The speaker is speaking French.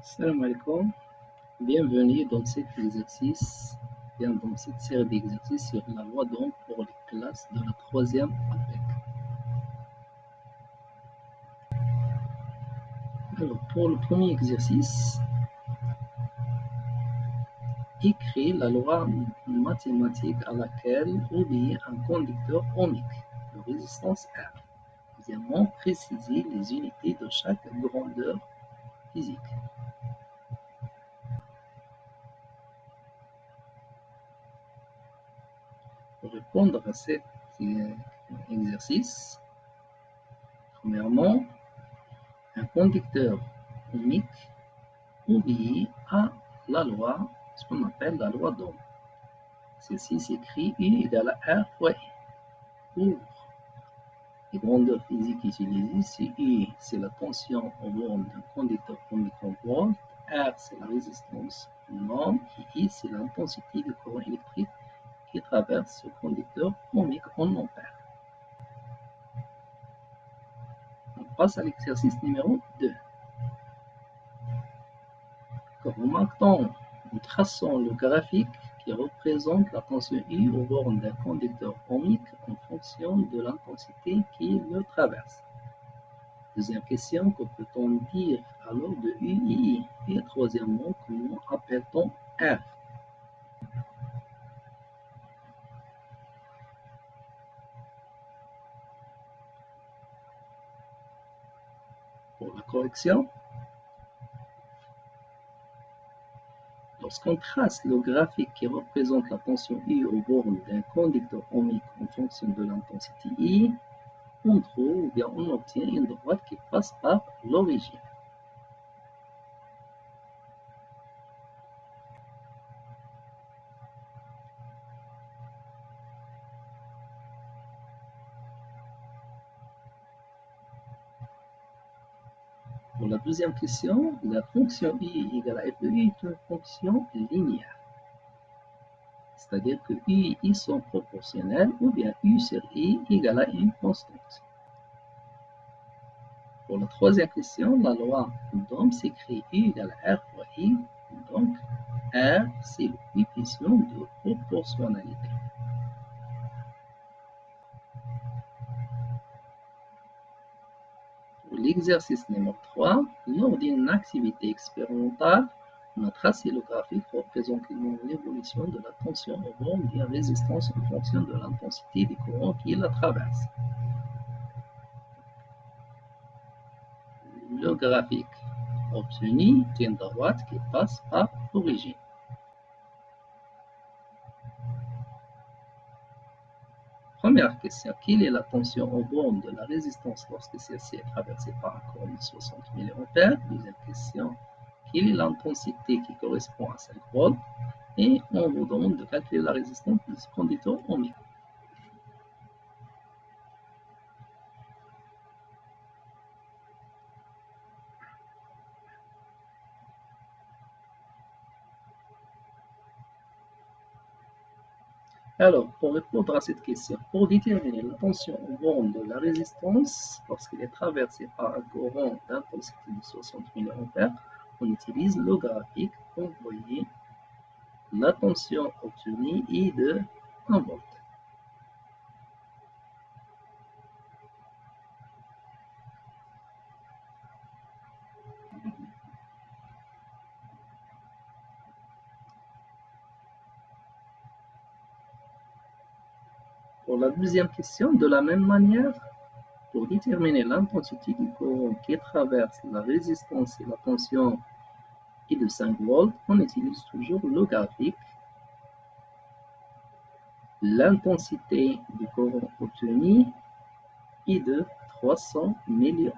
Salam alaikum, bienvenue dans cet exercice, dans cette série d'exercices sur la loi d'Ohm pour les classes de la troisième APEC. Alors, pour le premier exercice, écris la loi mathématique à laquelle obéit un conducteur ohmique de résistance R. Deuxièmement, préciser les unités de chaque grandeur physique. Pour répondre à cet exercice, premièrement, un conducteur ohmique obéit à la loi, ce qu'on appelle la loi d'Ohm. Ceci s'écrit U égale à R fois I. Pour les grandeurs physiques utilisées, c'est U, c'est la tension aux bornes d'un conducteur ohmique en volts, R, c'est la résistance en ohms, et I, c'est l'intensité du courant électrique qui traverse ce conducteur ohmique en ampères. On passe à l'exercice numéro 2. Remarquons en traçant le graphique qui représente la tension I aux bornes d'un conducteur ohmique en fonction de l'intensité qui le traverse. Deuxième question, que peut-on dire alors de U et I? Et troisièmement, comment appelle-t-on R? Pour la correction, lorsqu'on trace le graphique qui représente la tension I aux bornes d'un conducteur ohmique en fonction de l'intensité I, on trouve ou bien on obtient une droite qui passe par l'origine. Pour la deuxième question, la fonction I égale à f de I est une fonction linéaire. C'est-à-dire que U et I sont proportionnels ou bien U sur I égale à une constante. Pour la troisième question, la loi d'Ohm s'écrit U égale à R fois I. Donc, R, c'est le coefficient de proportionnalité. Pour l'exercice numéro 3, lors d'une activité expérimentale, on a tracé le graphique représentant l'évolution de la tension aux bornes et la résistance en fonction de l'intensité des courants qui la traversent. Le graphique obtenu est une droite qui passe par l'origine. Première question, quelle est la tension aux bornes de la résistance lorsque celle-ci est traversée par un courant de 60 mA? Deuxième question, quelle est l'intensité qui correspond à 5 volts? Et on vous demande de calculer la résistance de ce conducteur ohmique. Alors, pour répondre à cette question, pour déterminer la tension aux bornes de la résistance lorsqu'elle est traversée par un courant d'intensité de 60 mA, on utilise le graphique. Vous voyez, la tension obtenue est de 1 volt. Pour la deuxième question, de la même manière, pour déterminer l'intensité du courant qui traverse la résistance et la tension est de 5 volts, on utilise toujours le graphique. L'intensité du courant obtenu est de 300 mA.